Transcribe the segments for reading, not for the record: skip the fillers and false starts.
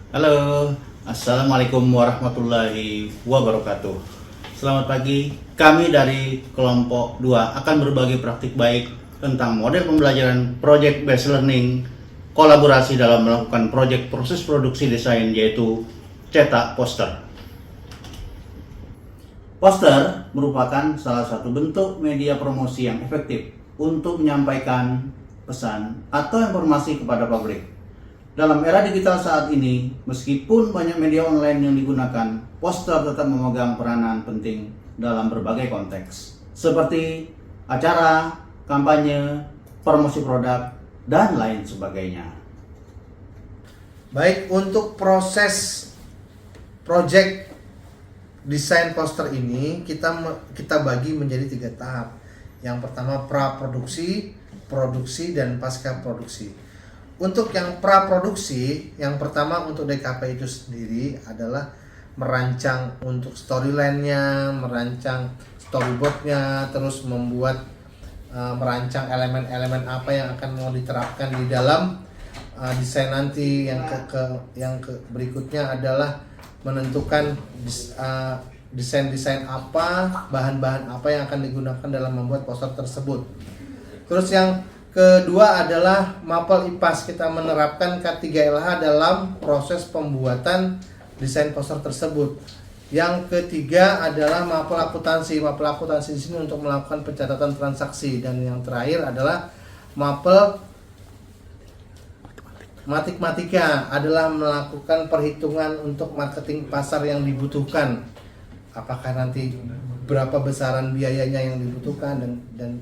Halo, Assalamualaikum warahmatullahi wabarakatuh. Selamat pagi, kami dari kelompok 2 akan berbagi praktik baik tentang model pembelajaran Project Based Learning, kolaborasi dalam melakukan proyek proses produksi desain yaitu cetak poster. Poster merupakan salah satu bentuk media promosi yang efektif untuk menyampaikan pesan atau informasi kepada publik. Dalam era digital saat ini, meskipun banyak media online yang digunakan, poster tetap memegang peranan penting dalam berbagai konteks, seperti acara, kampanye, promosi produk, dan lain sebagainya. Baik, untuk proses project desain poster ini kita bagi menjadi 3 tahap. Yang pertama pra-produksi, produksi, dan pasca produksi. Untuk yang pra-produksi, yang pertama untuk DKP itu sendiri adalah merancang untuk storyline-nya, merancang storyboard-nya, terus merancang elemen-elemen apa yang akan mau diterapkan di dalam desain nanti. Yang berikutnya adalah menentukan desain-desain apa, bahan-bahan apa yang akan digunakan dalam membuat poster tersebut. Terus yang kedua adalah mapel IPAS. Kita menerapkan K3LH dalam proses pembuatan desain poster tersebut. Yang ketiga adalah mapel akuntansi. Mapel akuntansi di sini untuk melakukan pencatatan transaksi. Dan yang terakhir adalah mapel matematika, adalah melakukan perhitungan untuk marketing pasar yang dibutuhkan. Apakah nanti berapa besaran biayanya yang dibutuhkan dan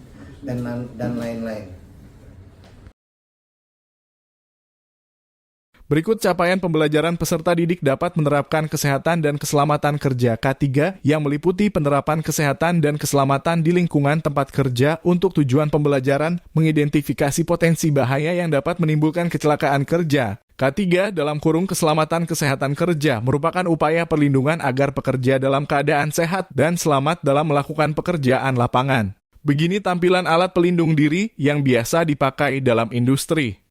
lain-lain. Berikut capaian pembelajaran peserta didik dapat menerapkan kesehatan dan keselamatan kerja K3 yang meliputi penerapan kesehatan dan keselamatan di lingkungan tempat kerja untuk tujuan pembelajaran mengidentifikasi potensi bahaya yang dapat menimbulkan kecelakaan kerja. K3 dalam kurung keselamatan kesehatan kerja merupakan upaya perlindungan agar pekerja dalam keadaan sehat dan selamat dalam melakukan pekerjaan lapangan. Begini tampilan alat pelindung diri yang biasa dipakai dalam industri.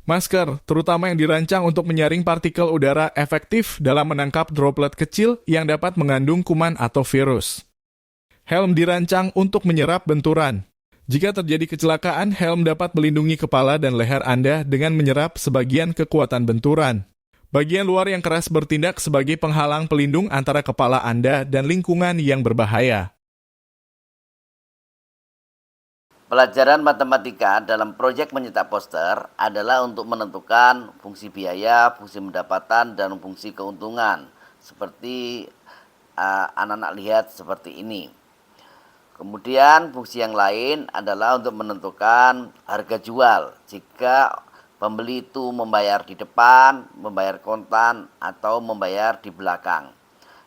Masker, terutama yang dirancang untuk menyaring partikel udara, efektif dalam menangkap droplet kecil yang dapat mengandung kuman atau virus. Helm dirancang untuk menyerap benturan. Jika terjadi kecelakaan, helm dapat melindungi kepala dan leher Anda dengan menyerap sebagian kekuatan benturan. Bagian luar yang keras bertindak sebagai penghalang pelindung antara kepala Anda dan lingkungan yang berbahaya. Pelajaran matematika dalam proyek mencetak poster adalah untuk menentukan fungsi biaya, fungsi pendapatan, dan fungsi keuntungan. Seperti anak-anak lihat seperti ini. Kemudian fungsi yang lain adalah untuk menentukan harga jual. Jika pembeli itu membayar di depan, membayar kontan, atau membayar di belakang.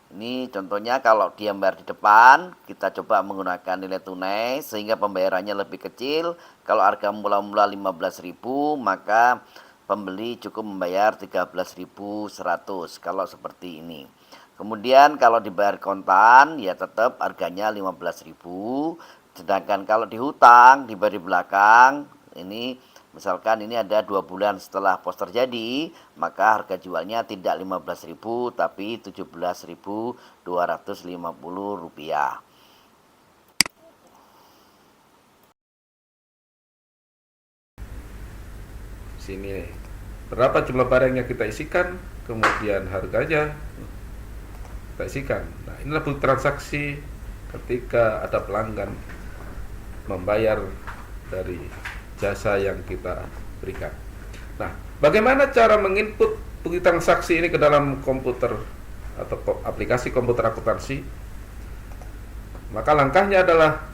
Ini contohnya kalau dia membayar di depan, kita coba menggunakan nilai tunai sehingga pembayarannya lebih kecil. Kalau harga mula-mula 15.000, maka pembeli cukup membayar 13.100 kalau seperti ini. Kemudian kalau dibayar kontan, ya tetap harganya 15.000. Sedangkan kalau dihutang, dibayar di belakang, ini misalkan ini ada 2 bulan setelah poster jadi, maka harga jualnya tidak 15.000 tapi 17.250 rupiah. Sini berapa jumlah barang yang kita isikan, kemudian harganya kita isikan. Nah, inilah bukti transaksi ketika ada pelanggan membayar dari jasa yang kita berikan. Nah, bagaimana cara menginput bukti transaksi ini ke dalam komputer atau aplikasi komputer akuntansi? Maka langkahnya adalah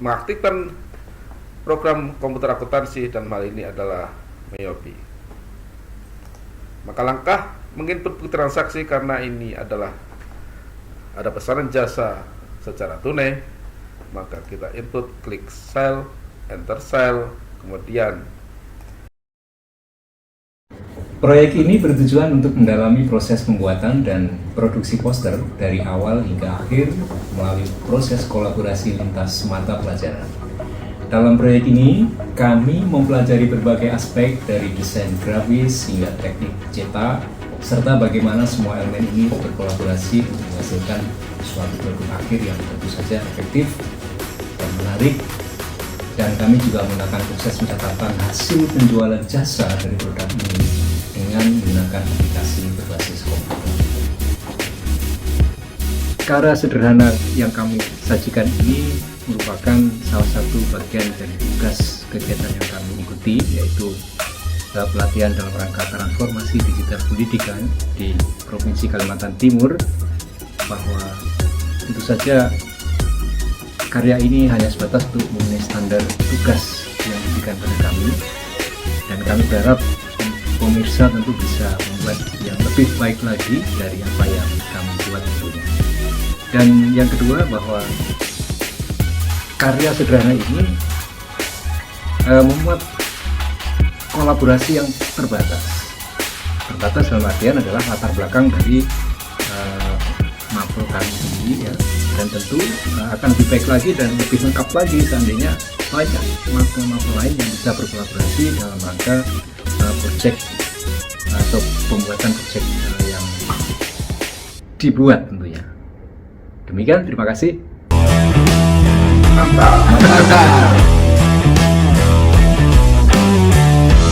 mengaktifkan program komputer akuntansi, dan hal ini adalah MIOBI. Maka langkah menginput bukti transaksi, karena ini adalah ada pesanan jasa secara tunai, maka kita input, klik sel, enter sel. Kemudian proyek ini bertujuan untuk mendalami proses pembuatan dan produksi poster dari awal hingga akhir melalui proses kolaborasi lintas mata pelajaran. Dalam proyek ini, kami mempelajari berbagai aspek dari desain grafis hingga teknik cetak, serta bagaimana semua elemen ini berkolaborasi untuk menghasilkan suatu produk akhir yang tentu saja efektif dan menarik. Dan kami juga menggunakan proses pencatatan hasil penjualan jasa dari produk ini dengan menggunakan aplikasi berbasis komputer. Karya sederhana yang kami sajikan ini merupakan salah satu bagian dari tugas kegiatan yang kami ikuti, yaitu pelatihan dalam rangka transformasi digital pendidikan di Provinsi Kalimantan Timur, bahwa tentu saja karya ini hanya sebatas untuk memenuhi standar tugas yang diberikan pada kami, dan kami berharap pemirsa tentu bisa membuat yang lebih baik lagi dari apa yang kami buat tentunya. Dan yang kedua, bahwa karya sederhana ini membuat kolaborasi yang terbatas dalam artian adalah latar belakang dari mapel kami sendiri ya, dan tentu akan lebih baik lagi dan lebih lengkap lagi seandainya banyak mapel-mapel lain yang bisa berkolaborasi dalam rangka proyek atau pembuatan proyek yang dibuat tentunya. Demikian, terima kasih. Mantap.